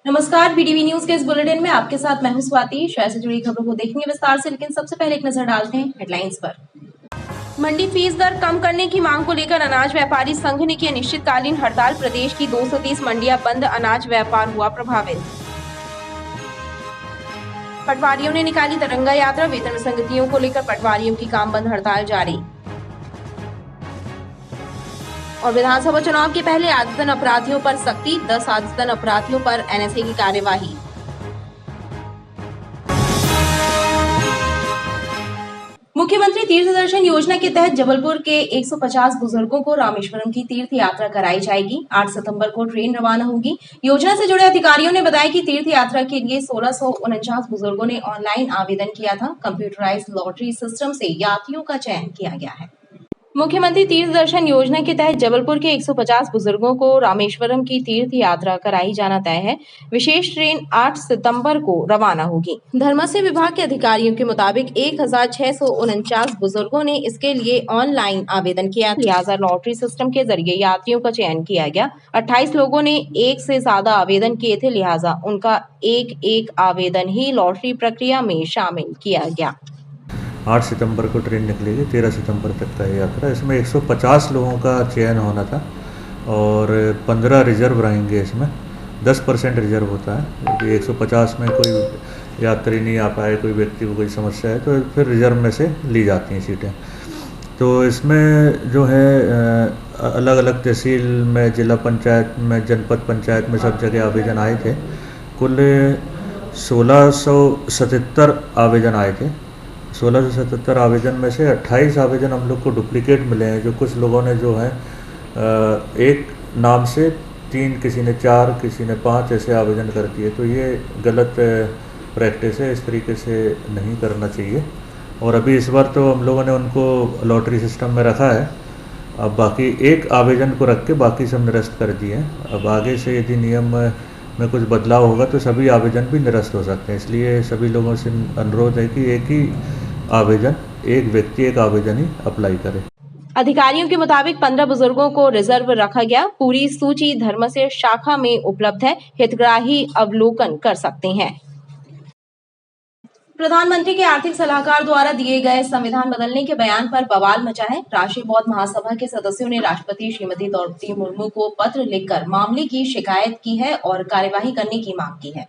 नमस्कार, BDV news के इस बुलेटिन में आपके साथ मैं हूं स्वाति। शहर से जुड़ी खबरों को देखेंगे विस्तार से, लेकिन सबसे पहले एक नजर डालते हैं हेडलाइंस पर। मंडी फीस दर कम करने की मांग को लेकर अनाज व्यापारी संघ ने की अनिश्चितकालीन हड़ताल। प्रदेश की 230 मंडियां बंद, अनाज व्यापार हुआ प्रभावित। पटवारियों ने निकाली तिरंगा यात्रा, वेतन विसंगतियों को लेकर पटवारियों की काम बंद हड़ताल जारी। और विधानसभा चुनाव के पहले आदतन अपराधियों पर सख्ती, 10 आदतन अपराधियों पर एनएसए की कार्यवाही। मुख्यमंत्री तीर्थ दर्शन योजना के तहत जबलपुर के 150 बुजुर्गों को रामेश्वरम की तीर्थ यात्रा कराई जाएगी। 8 सितंबर को ट्रेन रवाना होगी। योजना से जुड़े अधिकारियों ने बताया कि तीर्थ यात्रा के लिए 1649 बुजुर्गों ने ऑनलाइन आवेदन किया था। कंप्यूटराइज्ड लॉटरी सिस्टम से यात्रियों का चयन किया गया है। मुख्यमंत्री तीर्थ दर्शन योजना के तहत जबलपुर के 150 बुजुर्गों को रामेश्वरम की तीर्थ यात्रा कराई जाना तय है। विशेष ट्रेन 8 सितंबर को रवाना होगी। धर्मस्य विभाग के अधिकारियों के मुताबिक 1649 बुजुर्गों ने इसके लिए ऑनलाइन आवेदन किया, लिहाजा लॉटरी सिस्टम के जरिए यात्रियों का चयन किया गया। 28 लोगों ने एक से ज्यादा आवेदन किए थे, लिहाजा उनका एक आवेदन ही लॉटरी प्रक्रिया में शामिल किया गया। 8 सितंबर को ट्रेन निकलेगी, 13 सितंबर तक का यात्रा। इसमें 150 लोगों का चयन होना था और 15 रिजर्व रहेंगे। इसमें 10% रिजर्व होता है कि 150 में कोई यात्री नहीं आ पाए, कोई व्यक्ति को कोई समस्या है तो फिर रिजर्व में से ली जाती हैं सीटें। तो इसमें जो है अलग अलग तहसील में, जिला पंचायत में, जनपद पंचायत में सब जगह आवेदन आए थे। कुल 1677 आवेदन आए थे। 1677 आवेदन में से 28 आवेदन हम लोग को डुप्लीकेट मिले हैं। जो कुछ लोगों ने जो है एक नाम से 3, किसी ने 4, किसी ने 5 ऐसे आवेदन कर दिए। तो ये गलत प्रैक्टिस है, इस तरीके से नहीं करना चाहिए। और अभी इस बार तो हम लोगों ने उनको लॉटरी सिस्टम में रखा है। अब बाकी एक आवेदन को रख के बाकी सब निरस्त कर दिए हैं। अब आगे से यदि नियम में कुछ बदलाव होगा तो सभी आवेदन भी निरस्त हो सकते हैं। इसलिए सभी लोगों से अनुरोध है कि एक ही आवेदन, एक व्यक्ति एक आवेदन ही अप्लाई करे। अधिकारियों के मुताबिक 15 बुजुर्गों को रिजर्व रखा गया। पूरी सूची धर्मस्य शाखा में उपलब्ध है, हितग्राही अवलोकन कर सकते हैं। प्रधानमंत्री के आर्थिक सलाहकार द्वारा दिए गए संविधान बदलने के बयान पर बवाल मचा है। राष्ट्रीय बौद्ध महासभा के सदस्यों ने राष्ट्रपति श्रीमती द्रौपदी मुर्मू को पत्र लिखकर मामले की शिकायत की है और कार्यवाही करने की मांग की है।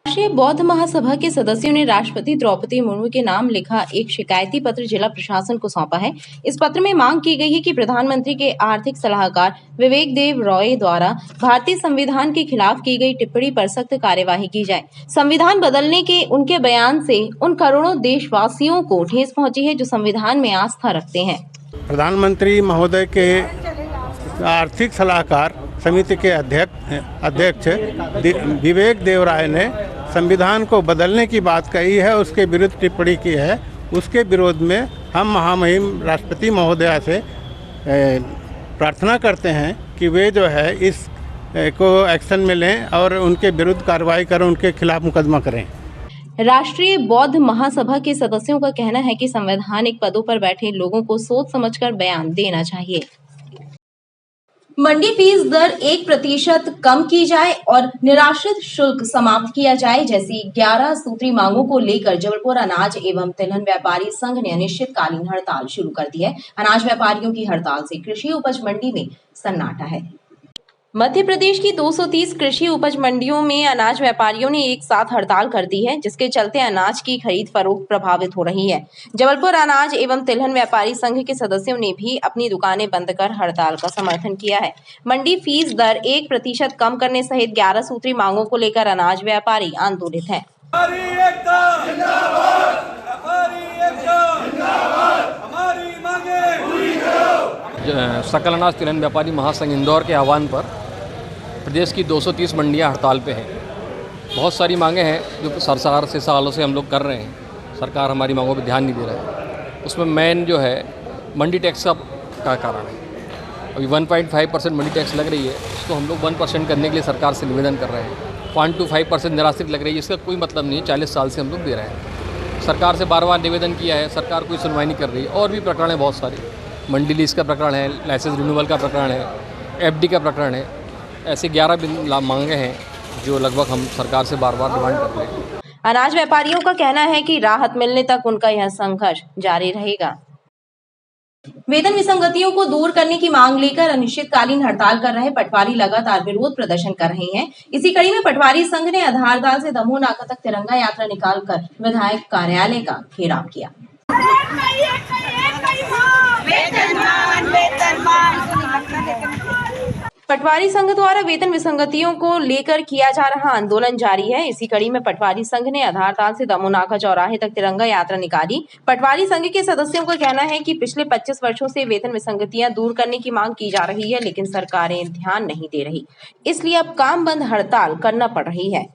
राष्ट्रीय बौद्ध महासभा के सदस्यों ने राष्ट्रपति द्रौपदी मुर्मू के नाम लिखा एक शिकायती पत्र जिला प्रशासन को सौंपा है। इस पत्र में मांग की गई है कि प्रधानमंत्री के आर्थिक सलाहकार विवेक देव रॉय द्वारा भारतीय संविधान के खिलाफ की गई टिप्पणी पर सख्त कार्यवाही की जाए। संविधान बदलने के उनके बयान से उन करोड़ों देशवासियों को ठेस पहुंची है जो संविधान में आस्था रखते हैं। प्रधानमंत्री महोदय के आर्थिक सलाहकार समिति के अध्यक्ष विवेक देव राय ने संविधान को बदलने की बात कही है, उसके विरुद्ध टिप्पणी की है। उसके विरोध में हम महामहिम राष्ट्रपति महोदया से प्रार्थना करते हैं कि वे जो है इस को एक्शन में लें और उनके विरुद्ध कार्रवाई करें, उनके खिलाफ मुकदमा करें। राष्ट्रीय बौद्ध महासभा के सदस्यों का कहना है कि संवैधानिक पदों पर बैठे लोगों को सोच समझकर बयान देना चाहिए। मंडी फीस दर 1% कम की जाए और निराश्रित शुल्क समाप्त किया जाए जैसी 11 सूत्री मांगों को लेकर जबलपुर अनाज एवं तिलहन व्यापारी संघ ने अनिश्चितकालीन हड़ताल शुरू कर दी है। अनाज व्यापारियों की हड़ताल से कृषि उपज मंडी में सन्नाटा है। मध्य प्रदेश की 230 कृषि उपज मंडियों में अनाज व्यापारियों ने एक साथ हड़ताल कर दी है, जिसके चलते अनाज की खरीद फरोख्त प्रभावित हो रही है। जबलपुर अनाज एवं तिलहन व्यापारी संघ के सदस्यों ने भी अपनी दुकानें बंद कर हड़ताल का समर्थन किया है। मंडी फीस दर 1% कम करने सहित 11 सूत्री मांगों को लेकर अनाज व्यापारी आंदोलित हैं। सकल अनाज तिलहन व्यापारी महासंघ इंदौर के आह्वान पर प्रदेश की 230 मंडियां हड़ताल पे हैं। बहुत सारी मांगें हैं जो सरकार से सालों से हम लोग कर रहे हैं। सरकार हमारी मांगों पर ध्यान नहीं दे रहा है। उसमें मेन जो है मंडी टैक्स का कारण है। अभी 1.5% मंडी टैक्स लग रही है, उसको हम लोग 1% करने के लिए सरकार से निवेदन कर रहे हैं। 0.25% निराश्रित लग रही है, इसका कोई मतलब नहीं है। 40 साल से हम लोग दे रहे हैं। सरकार से बार-बार निवेदन किया है, सरकार कोई सुनवाई नहीं कर रही है। और भी प्रकरण है बहुत सारे, मंडी लीज का प्रकरण है, लाइसेंस रिन्यूअल का प्रकरण है, FD का प्रकरण है। ऐसे 11 मांगे हैं जो लगभग हम सरकार से बार बार डिमांड कर रहे हैं। अनाज व्यापारियों का कहना है कि राहत मिलने तक उनका यह संघर्ष जारी रहेगा। वेतन विसंगतियों को दूर करने की मांग लेकर अनिश्चितकालीन हड़ताल कर रहे पटवारी लगातार विरोध प्रदर्शन कर रहे हैं। इसी कड़ी में पटवारी संघ ने आधारताल से दमोह नाका तक तिरंगा यात्रा निकालकर विधायक कार्यालय का घेराव किया। पटवारी संघ द्वारा वेतन विसंगतियों को लेकर किया जा रहा आंदोलन जारी है। इसी कड़ी में पटवारी संघ ने आधारताल से दमोह नाका चौराहे तक तिरंगा यात्रा निकाली। पटवारी संघ के सदस्यों का कहना है कि पिछले 25 वर्षों से वेतन विसंगतियां दूर करने की मांग की जा रही है, लेकिन सरकारें ध्यान नहीं दे रही, इसलिए अब काम बंद हड़ताल करना पड़ रही है।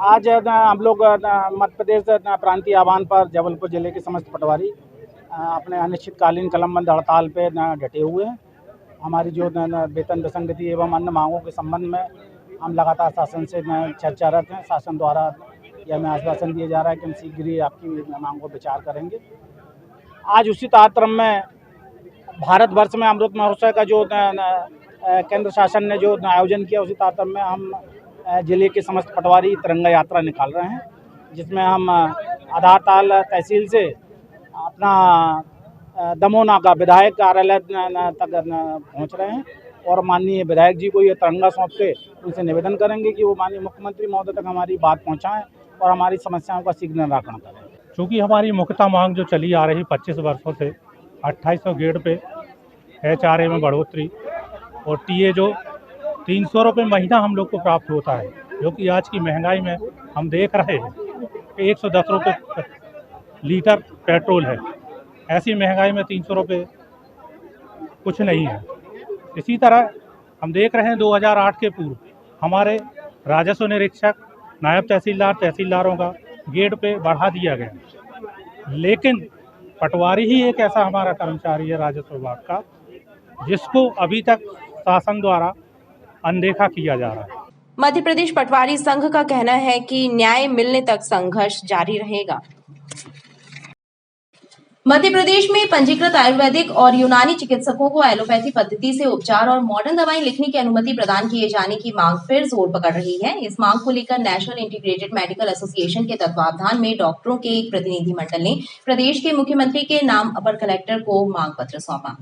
आज हम लोग मध्य प्रदेश प्रांतीय आह्वान पर जबलपुर जिले के समस्त पटवारी अपने अनिश्चितकालीन कलमबंद हड़ताल पे डटे हुए हैं। हमारी जो वेतन विसंगति एवं अन्य मांगों के संबंध में हम लगातार शासन से चर्चारत हैं। शासन द्वारा यह हमें आश्वासन दिया जा रहा है कि हम शीघ्र ही आपकी मांगों पर विचार करेंगे। आज उसी तारतम्य में भारतवर्ष में अमृत महोत्सव का जो केंद्र शासन ने जो आयोजन किया, उसी तारतम्य में हम जिले के समस्त पटवारी तिरंगा यात्रा निकाल रहे हैं, जिसमें हम आधारताल तहसील से अपना दमोह नाका विधायक कार्यालय तक पहुंच रहे हैं और माननीय विधायक जी को ये तिरंगा सौंप के उनसे निवेदन करेंगे कि वो माननीय मुख्यमंत्री महोदय तक हमारी बात पहुंचाएं और हमारी समस्याओं का शीघ्र निराकरण करें। चूँकि हमारी मुख्यतः मांग जो चली आ रही 25 वर्षों से 2800 गेड़ पे HRA में बढ़ोतरी और टीए जो 300 रुपये महीना हम लोग को प्राप्त होता है, जो कि आज की महंगाई में हम देख रहे हैं कि 110 रुपये लीटर पेट्रोल है। ऐसी महंगाई में 300 रुपये कुछ नहीं है। इसी तरह हम देख रहे हैं 2008 के पूर्व हमारे राजस्व निरीक्षक, नायब तहसीलदार, तहसीलदारों का गेट पे बढ़ा दिया गया, लेकिन पटवारी ही एक ऐसा हमारा कर्मचारी है राजस्व विभाग का जिसको अभी तक शासन द्वारा अनदेखा किया जा रहा है। मध्य प्रदेश पटवारी संघ का कहना है कि न्याय मिलने तक संघर्ष जारी रहेगा। मध्य प्रदेश में पंजीकृत आयुर्वेदिक और यूनानी चिकित्सकों को एलोपैथी पद्धति से उपचार और मॉडर्न दवाएं लिखने की अनुमति प्रदान किए जाने की मांग फिर जोर पकड़ रही है। इस मांग को लेकर नेशनल इंटीग्रेटेड मेडिकल एसोसिएशन के तत्वावधान में डॉक्टरों के एक प्रतिनिधिमंडल ने प्रदेश के मुख्यमंत्री के नाम अपर कलेक्टर को मांग पत्र सौंपा।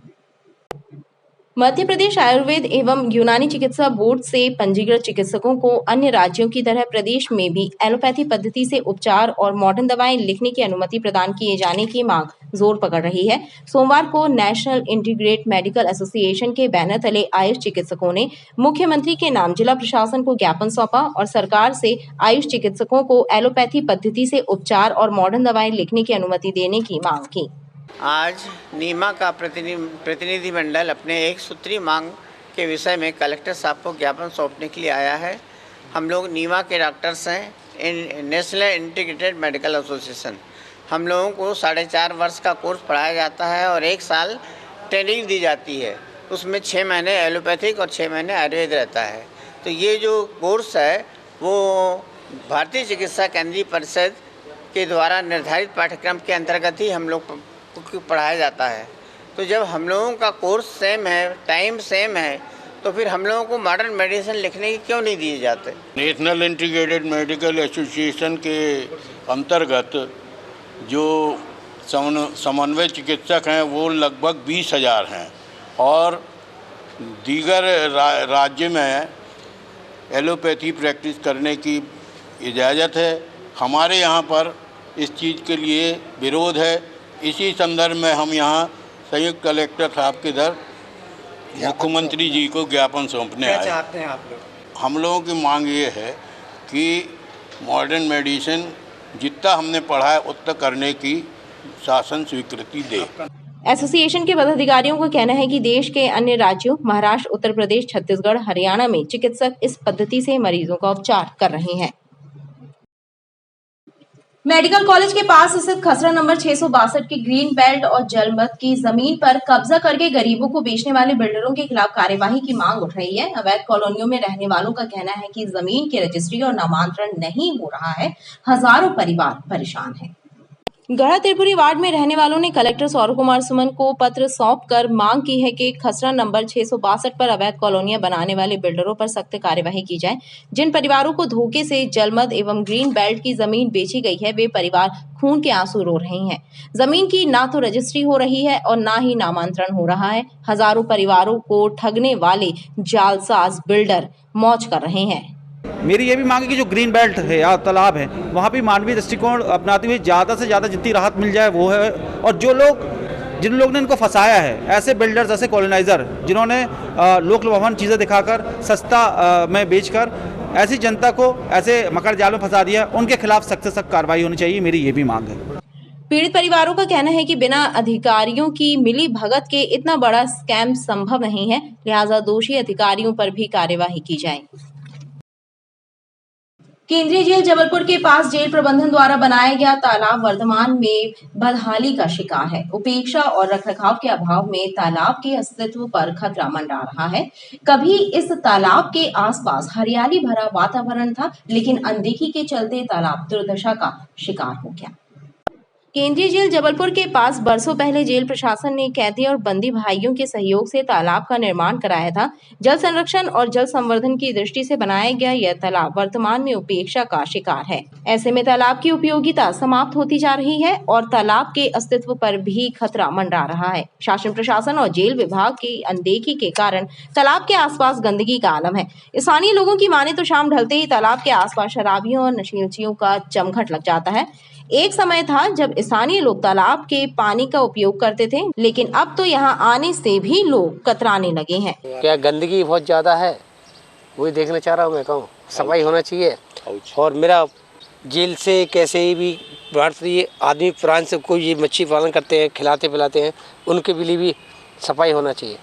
मध्य प्रदेश आयुर्वेद एवं यूनानी चिकित्सा बोर्ड से पंजीकृत चिकित्सकों को अन्य राज्यों की तरह प्रदेश में भी एलोपैथी पद्धति से उपचार और मॉडर्न दवाएं लिखने की अनुमति प्रदान किए जाने की मांग जोर पकड़ रही है। सोमवार को नेशनल इंटीग्रेट मेडिकल एसोसिएशन के बैनर तले आयुष चिकित्सकों ने मुख्यमंत्री के नाम जिला प्रशासन को ज्ञापन सौंपा और सरकार से आयुष चिकित्सकों को एलोपैथी पद्धति से उपचार और मॉडर्न दवाएं लिखने की अनुमति देने की मांग की। आज नीमा का प्रतिनिधिमंडल अपने एक सूत्री मांग के विषय में कलेक्टर साहब को ज्ञापन सौंपने के लिए आया है। हम लोग नीमा के डॉक्टर्स हैं, नेशनल इंटीग्रेटेड मेडिकल एसोसिएशन। हम लोगों को 4.5 वर्ष का कोर्स पढ़ाया जाता है और 1 साल ट्रेनिंग दी जाती है। उसमें 6 महीने एलोपैथिक और 6 महीने आयुर्वेद रहता है। तो ये जो कोर्स है वो भारतीय चिकित्सा केंद्रीय परिषद के द्वारा निर्धारित पाठ्यक्रम के अंतर्गत ही हम लोग पढ़ाया जाता है। तो जब हम लोगों का कोर्स सेम है, टाइम सेम है, तो फिर हम लोगों को मॉडर्न मेडिसिन लिखने की क्यों नहीं दिए जाते? नेशनल इंटीग्रेटेड मेडिकल एसोसिएशन के अंतर्गत जो समन्वय चिकित्सक हैं वो लगभग 20,000 हैं और दीगर राज्य में एलोपैथी प्रैक्टिस करने की इजाज़त है। हमारे यहाँ पर इस चीज़ के लिए विरोध है। इसी संदर्भ में हम यहाँ संयुक्त कलेक्टर साहब के इधर मुख्यमंत्री जी को ज्ञापन सौंपने आए। चाहते हैं आप लोग? हम लोगों की मांग ये है कि मॉडर्न मेडिसिन जितना हमने पढ़ा है उतना करने की शासन स्वीकृति दे। एसोसिएशन के पदाधिकारियों का कहना है कि देश के अन्य राज्यों महाराष्ट्र, उत्तर प्रदेश, छत्तीसगढ़, हरियाणा में चिकित्सक इस पद्धति से मरीजों का उपचार कर रहे हैं। मेडिकल कॉलेज के पास स्थित खसरा नंबर 662 की ग्रीन बेल्ट और जलमत की जमीन पर कब्जा करके गरीबों को बेचने वाले बिल्डरों के खिलाफ कार्यवाही की मांग उठ रही है। अवैध कॉलोनियों में रहने वालों का कहना है कि जमीन की रजिस्ट्री और नामांतरण नहीं हो रहा है। हजारों परिवार परेशान हैं। गढ़ा त्रिपुरी वार्ड में रहने वालों ने कलेक्टर सौरभ कुमार सुमन को पत्र सौंपकर मांग की है कि खसरा नंबर 662 पर अवैध कॉलोनियां बनाने वाले बिल्डरों पर सख्त कार्यवाही की जाए। जिन परिवारों को धोखे से जलमद एवं ग्रीन बेल्ट की जमीन बेची गई है, वे परिवार खून के आंसू रो रहे हैं। जमीन की ना तो रजिस्ट्री हो रही है और ना ही नामांतरण हो रहा है। हजारों परिवारों को ठगने वाले जालसाज बिल्डर मौज कर रहे हैं। मेरी ये भी मांग है कि जो ग्रीन बेल्ट है या तालाब है वहाँ भी मानवीय दृष्टिकोण अपनाते हुए ज़्यादा से ज़्यादा जितनी राहत मिल जाए वो है। और जिन लोग ने इनको फंसाया है, ऐसे बिल्डर्स, ऐसे कॉलोनाइजर जिन्होंने लोक लुभावन चीज़ें दिखाकर सस्ता में बेचकर ऐसी जनता को ऐसे मकर जाल में फंसा दिया, उनके खिलाफ सख्त से सख्त कार्रवाई होनी चाहिए, मेरी ये भी मांग है। पीड़ित परिवारों का कहना है कि बिना अधिकारियों की मिली भगत के इतना बड़ा स्कैम संभव नहीं है, लिहाजा दोषी अधिकारियों पर भी कार्यवाही की जाए। केंद्रीय जेल जबलपुर के पास जेल प्रबंधन द्वारा बनाया गया तालाब वर्तमान में बदहाली का शिकार है। उपेक्षा और रखरखाव के अभाव में तालाब के अस्तित्व पर खतरा मंडरा रहा है। कभी इस तालाब के आसपास हरियाली भरा वातावरण था, लेकिन अनदेखी के चलते तालाब दुर्दशा का शिकार हो गया। केंद्रीय जेल जबलपुर के पास बरसों पहले जेल प्रशासन ने कैदी और बंदी भाइयों के सहयोग से तालाब का निर्माण कराया था। जल संरक्षण और जल संवर्धन की दृष्टि से बनाया गया यह तालाब वर्तमान में उपेक्षा का शिकार है। ऐसे में तालाब की उपयोगिता समाप्त होती जा रही है और तालाब के अस्तित्व पर भी खतरा मंडरा रहा है। शासन प्रशासन और जेल विभाग की अनदेखी के कारण तालाब के आसपास गंदगी का आलम है। स्थानीय लोगों की माने तो शाम ढलते ही तालाब के आसपास शराबियों और नशीलचियों का जमघट लग जाता है। एक समय था जब स्थानीय लोग तालाब के पानी का उपयोग करते थे, लेकिन अब तो यहाँ आने से भी लोग कतराने लगे हैं। क्या गंदगी बहुत ज्यादा है, वही देखना चाह रहा हूँ। मैं कहूँ सफाई होना चाहिए। और मेरा जेल से कैसे भी भारतीय आदमी प्राण से कोई ये मच्छी पालन करते हैं, खिलाते पिलाते हैं, उनके लिए भी सफाई होना चाहिए।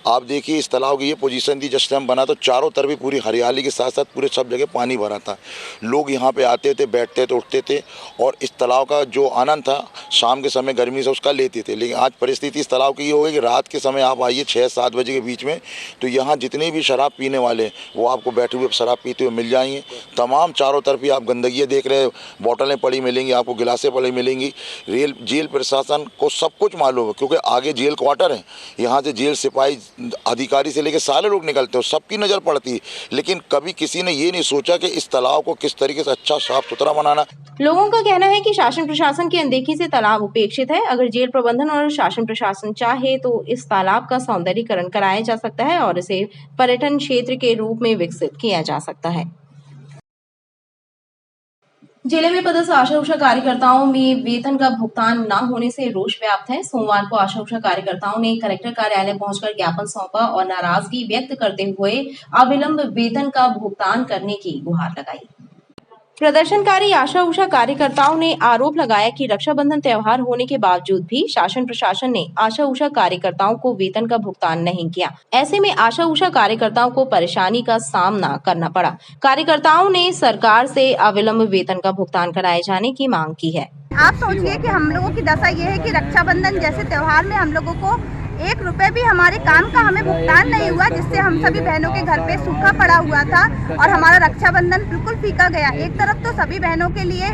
आप देखिए इस तालाब की ये पोजीशन थी, जब हम बना तो चारों तरफ ही पूरी हरियाली के साथ साथ पूरे सब जगह पानी भरा था। लोग यहाँ पे आते थे, बैठते थे, उठते थे और इस तालाब का जो आनंद था शाम के समय गर्मी से उसका लेते थे। लेकिन आज परिस्थिति इस तालाब की ये हो गई कि रात के समय आप आइए 6-7 बजे के बीच में, तो यहाँ जितने भी शराब पीने वाले वो आपको बैठे हुए शराब पीते हुए मिल जाएंगे। तमाम चारों तरफ ही आप गंदगी देख रहे हैं, बोतलें पड़ी मिलेंगी आपको, गिलासें पड़ी मिलेंगी। जेल प्रशासन को सब कुछ मालूम है क्योंकि आगे जेल क्वार्टर है, यहाँ से जेल सिपाही अधिकारी से लेकर सारे लोग निकलते हैं, सबकी नज़र पड़ती है। लेकिन कभी किसी ने ये नहीं सोचा कि इस तालाब को किस तरीके से अच्छा साफ सुथरा बनाना। लोगों का कहना है कि शासन प्रशासन की अनदेखी से तालाब उपेक्षित है। अगर जेल प्रबंधन और शासन प्रशासन चाहे तो इस तालाब का सौंदर्यीकरण कराया जा सकता है और इसे पर्यटन क्षेत्र के रूप में विकसित किया जा सकता है। जिले में पदस्थ आशा उषा कार्यकर्ताओं में वेतन का भुगतान न होने से रोष व्याप्त है। सोमवार को आशा उषा कार्यकर्ताओं ने कलेक्टर कार्यालय पहुंचकर ज्ञापन सौंपा और नाराजगी व्यक्त करते हुए अविलंब वेतन का भुगतान करने की गुहार लगाई। प्रदर्शनकारी आशा उषा कार्यकर्ताओं ने आरोप लगाया कि रक्षाबंधन त्योहार होने के बावजूद भी शासन प्रशासन ने आशा उषा कार्यकर्ताओं को वेतन का भुगतान नहीं किया। ऐसे में आशा उषा कार्यकर्ताओं को परेशानी का सामना करना पड़ा। कार्यकर्ताओं ने सरकार से अविलंब वेतन का भुगतान कराए जाने की मांग की है। आप सोचिए कि हम लोगों की दशा ये है कि रक्षाबंधन जैसे त्योहार में हम लोगों को 1 रुपए भी हमारे काम का हमें भुगतान नहीं हुआ, जिससे हम सभी बहनों के घर पे सूखा पड़ा हुआ था और हमारा रक्षाबंधन बिल्कुल फीका गया। एक तरफ तो सभी बहनों के लिए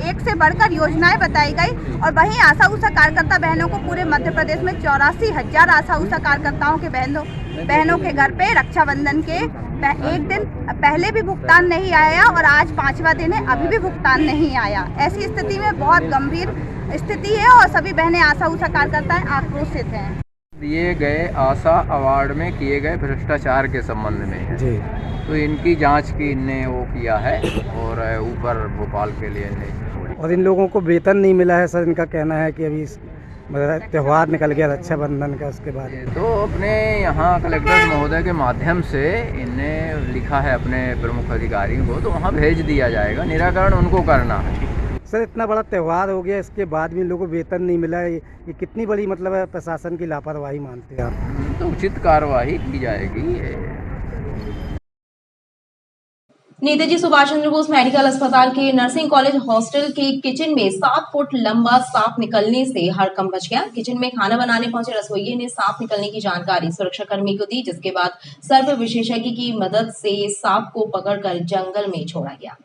एक से बढ़कर योजनाएं बताई गई और वहीं आशा उषा कार्यकर्ता बहनों को पूरे मध्य प्रदेश में 84,000 आशा उषा कार्यकर्ताओं के बहनों के घर पे रक्षाबंधन के 1 दिन पहले भी भुगतान नहीं आया और आज 5वां दिन है, अभी भी भुगतान नहीं आया। ऐसी स्थिति में बहुत गंभीर स्थिति है और सभी बहनें आशा उषा कार्यकर्ता आक्रोशित हैं। दिए गए आशा अवार्ड में किए गए भ्रष्टाचार के संबंध में है जी। तो इनकी जांच की इनने वो किया है और ऊपर भोपाल के लिए नहीं, और इन लोगों को वेतन नहीं मिला है सर। इनका कहना है कि अभी त्यौहार निकल गया रक्षाबंधन का, उसके बाद तो अपने यहाँ कलेक्टर महोदय के माध्यम से इनने लिखा है अपने प्रमुख अधिकारियों को, तो वहाँ भेज दिया जाएगा। निराकरण उनको करना है। सर इतना बड़ा त्यौहार हो गया, इसके बाद भी इन लोगों को वेतन नहीं मिला है, ये कितनी बड़ी मतलब है प्रशासन की लापरवाही मानते हैं आप? तो उचित कार्रवाई की जाएगी। नेताजी सुभाष चंद्र बोस मेडिकल अस्पताल के नर्सिंग कॉलेज हॉस्टल के किचन में 7 फुट लंबा सांप निकलने से हड़कंप मच गया। किचन में खाना बनाने पहुंचे रसोइये ने सांप निकलने की जानकारी सुरक्षाकर्मी को दी, जिसके बाद सर्प विशेषज्ञ की मदद से सांप को पकड़कर जंगल में छोड़ा गया।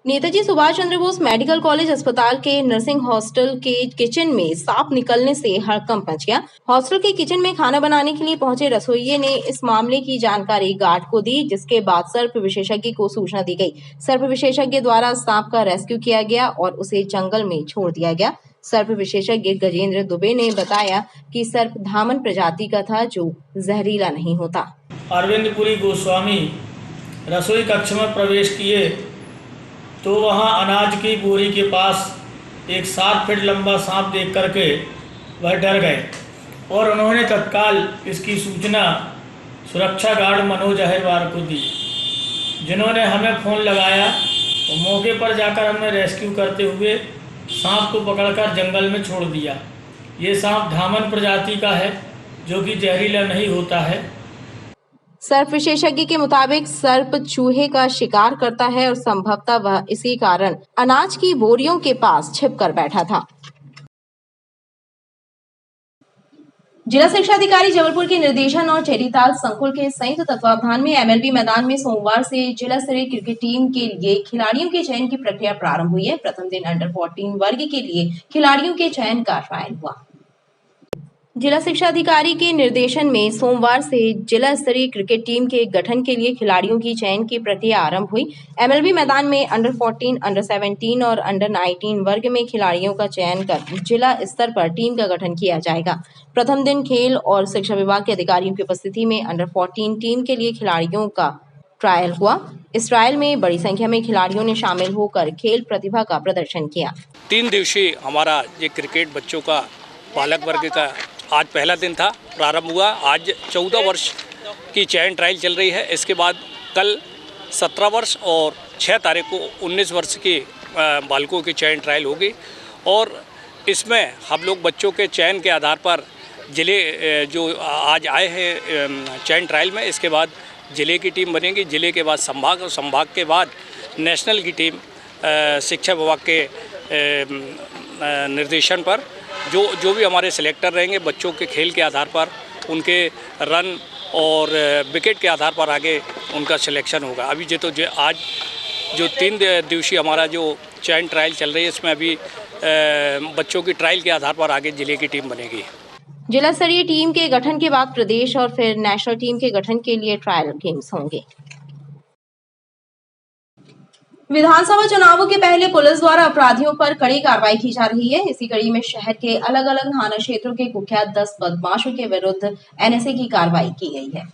नेताजी सुभाष चंद्र बोस मेडिकल कॉलेज अस्पताल के नर्सिंग हॉस्टल के किचन में सांप निकलने से हड़कंप मच गया। हॉस्टल के किचन में खाना बनाने के लिए पहुंचे रसोइये ने इस मामले की जानकारी गार्ड को दी, जिसके बाद सर्प विशेषज्ञ को सूचना दी गई। सर्प विशेषज्ञ द्वारा सांप का रेस्क्यू किया गया और उसे जंगल में छोड़ दिया गया। सर्प विशेषज्ञ गजेंद्र दुबे ने बताया कि सर्प धामन प्रजाति का था जो जहरीला नहीं होता। अरविंदपुरी गोस्वामी रसोई कक्ष में प्रवेश किए तो वहां अनाज की बोरी के पास एक 7 फीट लंबा सांप देख करके वह डर गए और उन्होंने तत्काल इसकी सूचना सुरक्षा गार्ड मनोज अहिरवार को दी, जिन्होंने हमें फ़ोन लगाया और मौके पर जाकर हमने रेस्क्यू करते हुए सांप को पकड़कर जंगल में छोड़ दिया। ये सांप धामन प्रजाति का है जो कि जहरीला नहीं होता है। सर्प विशेषज्ञ के मुताबिक सर्प चूहे का शिकार करता है और संभवतः वह इसी कारण अनाज की बोरियों के पास छिपकर बैठा था। जिला शिक्षा अधिकारी जबलपुर के निर्देशन और चेरीताल संकुल के संयुक्त तत्वावधान में एमएलबी मैदान में सोमवार से जिला स्तरीय क्रिकेट टीम के लिए खिलाड़ियों के चयन की प्रक्रिया प्रारंभ हुई है। प्रथम दिन अंडर 14 वर्ग के लिए खिलाड़ियों के चयन का ट्रायल हुआ। जिला शिक्षा अधिकारी के निर्देशन में सोमवार से जिला स्तरीय क्रिकेट टीम के गठन के लिए खिलाड़ियों की चयन की प्रक्रिया आरंभ हुई। एमएलबी मैदान में अंडर 14, अंडर 17 और अंडर 19 वर्ग में खिलाड़ियों का चयन कर जिला स्तर पर टीम का गठन किया जाएगा। प्रथम दिन खेल और शिक्षा विभाग के अधिकारियों की उपस्थिति में अंडर 14 टीम के लिए खिलाड़ियों का ट्रायल हुआ। इस ट्रायल में बड़ी संख्या में खिलाड़ियों ने शामिल होकर खेल प्रतिभा का प्रदर्शन किया। 3 दिवसीय हमारा ये क्रिकेट बच्चों का बालक वर्ग का आज पहला दिन था, प्रारंभ हुआ। आज 14 वर्ष की चयन ट्रायल चल रही है। इसके बाद कल 17 वर्ष और 6 तारीख को 19 वर्ष के बालकों की चयन ट्रायल होगी और इसमें हम लोग बच्चों के चयन के आधार पर जिले जो आज आए हैं चयन ट्रायल में, इसके बाद जिले की टीम बनेगी, जिले के बाद संभाग और संभाग के बाद नेशनल की टीम शिक्षा विभाग के निर्देशन पर जो भी हमारे सिलेक्टर रहेंगे बच्चों के खेल के आधार पर, उनके रन और विकेट के आधार पर आगे उनका सिलेक्शन होगा। अभी आज जो 3 दिवसीय हमारा जो चयन ट्रायल चल रही है इसमें अभी बच्चों की ट्रायल के आधार पर आगे जिले की टीम बनेगी। जिला स्तरीय टीम के गठन के बाद प्रदेश और फिर नेशनल टीम के गठन के लिए ट्रायल गेम्स होंगे। विधानसभा चुनावों के पहले पुलिस द्वारा अपराधियों पर कड़ी कार्रवाई की जा रही है। इसी कड़ी में शहर के अलग अलग थाना क्षेत्रों के कुख्यात 10 बदमाशों के विरुद्ध एनएसए की कार्रवाई की गई है।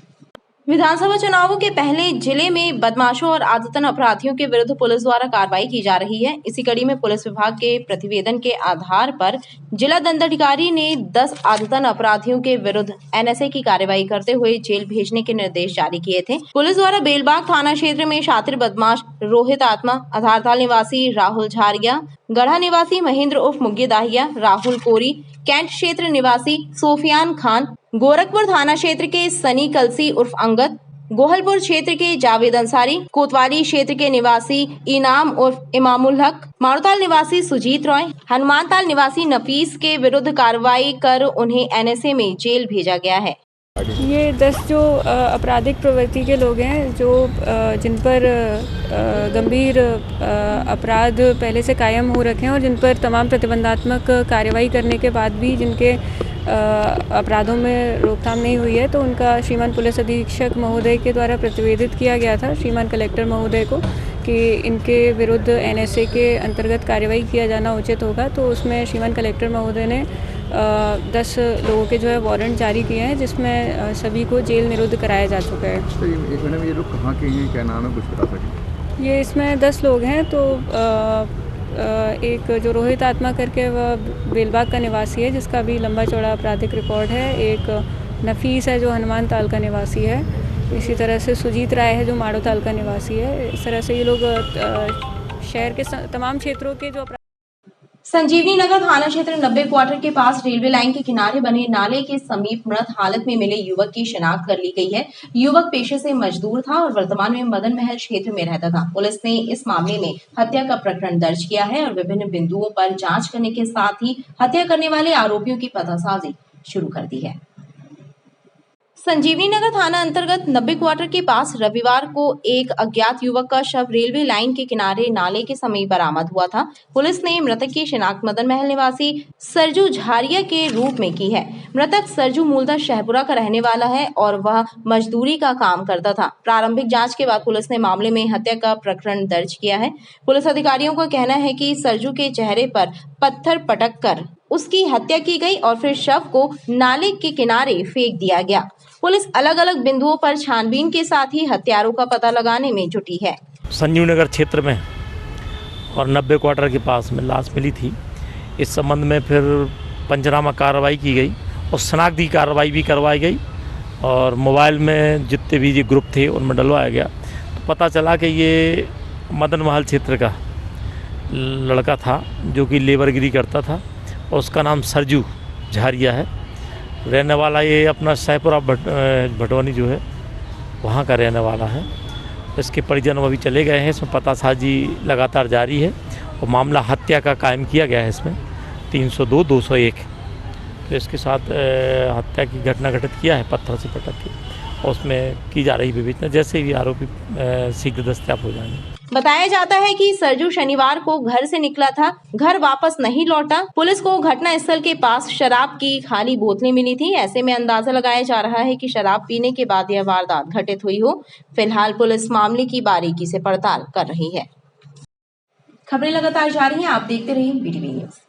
विधानसभा चुनावों के पहले जिले में बदमाशों और आदतन अपराधियों के विरुद्ध पुलिस द्वारा कार्रवाई की जा रही है। इसी कड़ी में पुलिस विभाग के प्रतिवेदन के आधार पर जिला दंडाधिकारी ने 10 आदतन अपराधियों के विरुद्ध एनएसए की कार्रवाई करते हुए जेल भेजने के निर्देश जारी किए थे। पुलिस द्वारा बेलबाग थाना क्षेत्र में शातिर बदमाश रोहित आत्मा, आधारताल निवासी राहुल झारिया, गढ़ा निवासी महेंद्र उर्फ मुग्गी दाहिया, राहुल कोरी, कैंट क्षेत्र निवासी सोफियान खान, गोरखपुर थाना क्षेत्र के सनी कलसी उर्फ अंगद, गोहलपुर क्षेत्र के जावेद अंसारी, कोतवाली क्षेत्र के निवासी इनाम उर्फ इमामुल हक, मारुताल निवासी सुजीत रॉय, हनुमानताल निवासी नफीस के विरुद्ध कार्रवाई कर उन्हें एनएसए में जेल भेजा गया है। ये 10 जो आपराधिक प्रवृत्ति के लोग हैं जो जिन पर गंभीर अपराध पहले से कायम हो रखे हैं और जिन पर तमाम प्रतिबंधात्मक कार्रवाई करने के बाद भी जिनके अपराधों में रोकथाम नहीं हुई है, तो उनका श्रीमान पुलिस अधीक्षक महोदय के द्वारा प्रतिवेदित किया गया था श्रीमान कलेक्टर महोदय को कि इनके विरुद्ध एनएसए के अंतर्गत कार्रवाई किया जाना उचित होगा। तो उसमें श्रीमान कलेक्टर महोदय ने 10 लोगों के जो है वारंट जारी किए हैं, जिसमें सभी को जेल निरुद्ध कराया जा चुका है। तो मैडम ये लोग कहाँ के हैं, क्या नाम है, कुछ बता सकें? ये इसमें 10 लोग हैं। तो एक जो रोहित आत्मा करके वह बेलबाग का निवासी है जिसका भी लंबा चौड़ा आपराधिक रिकॉर्ड है। एक नफीस है जो हनुमान ताल का निवासी है। इसी तरह से सुजीत राय है जो माड़ो ताल का निवासी है। इस तरह से ये लोग शहर के तमाम क्षेत्रों के जो संजीवनी नगर थाना क्षेत्र 90 क्वार्टर के पास रेलवे लाइन के किनारे बने नाले के समीप मृत हालत में मिले युवक की शिनाख्त कर ली गई है। युवक पेशे से मजदूर था और वर्तमान में मदन महल क्षेत्र में रहता था। पुलिस ने इस मामले में हत्या का प्रकरण दर्ज किया है और विभिन्न बिंदुओं पर जांच करने के साथ ही हत्या करने वाले आरोपियों की पतासाजी शुरू कर दी है। संजीवनी नगर थाना अंतर्गत 90 क्वार्टर के पास रविवार को एक अज्ञात युवक का शव रेलवे लाइन के किनारे नाले के समीप बरामद हुआ था। पुलिस ने मृतक की शिनाख्त मदन महल निवासी सरजू झारिया के रूप में की है। मृतक सरजू मूलतः शहपुरा का रहने वाला है और वह मजदूरी का काम करता था। प्रारंभिक जांच के बाद पुलिस ने मामले में हत्या का प्रकरण दर्ज किया है। पुलिस अधिकारियों का कहना है कि सरजू के चेहरे पर पत्थर पटक कर उसकी हत्या की गई और फिर शव को नाले के किनारे फेंक दिया गया। पुलिस अलग अलग बिंदुओं पर छानबीन के साथ ही हत्यारों का पता लगाने में जुटी है। संजीवनी नगर क्षेत्र में और 90 क्वार्टर के पास में लाश मिली थी। इस संबंध में फिर पंचनामा कार्रवाई की गई और शनाख्ती कार्रवाई भी करवाई गई और मोबाइल में जितने भी ये ग्रुप थे उनमें डलवाया गया। तो पता चला कि ये मदन महल क्षेत्र का लड़का था जो कि लेबरगिरी करता था और उसका नाम सरजू झारिया है। रहने वाला ये अपना शाहपुरा भटवानी जो है वहाँ का रहने वाला है। इसके परिजन अभी चले गए हैं। इसमें पतासाजी लगातार जारी है और मामला हत्या का कायम किया गया है। इसमें 302-201 तो इसके साथ हत्या की घटना घटित किया है पत्थर से पटक के और उसमें की जा रही विवेचना। जैसे भी आरोपी शीघ्र दस्तयाब हो जाएंगे। बताया जाता है कि सरजू शनिवार को घर से निकला था, घर वापस नहीं लौटा। पुलिस को घटना स्थल के पास शराब की खाली बोतलें मिली थी। ऐसे में अंदाजा लगाया जा रहा है कि शराब पीने के बाद यह वारदात घटित हुई हो। फिलहाल पुलिस मामले की बारीकी से पड़ताल कर रही है। खबरें लगातार जारी हैं, आप देखते रहिए BTV न्यूज़।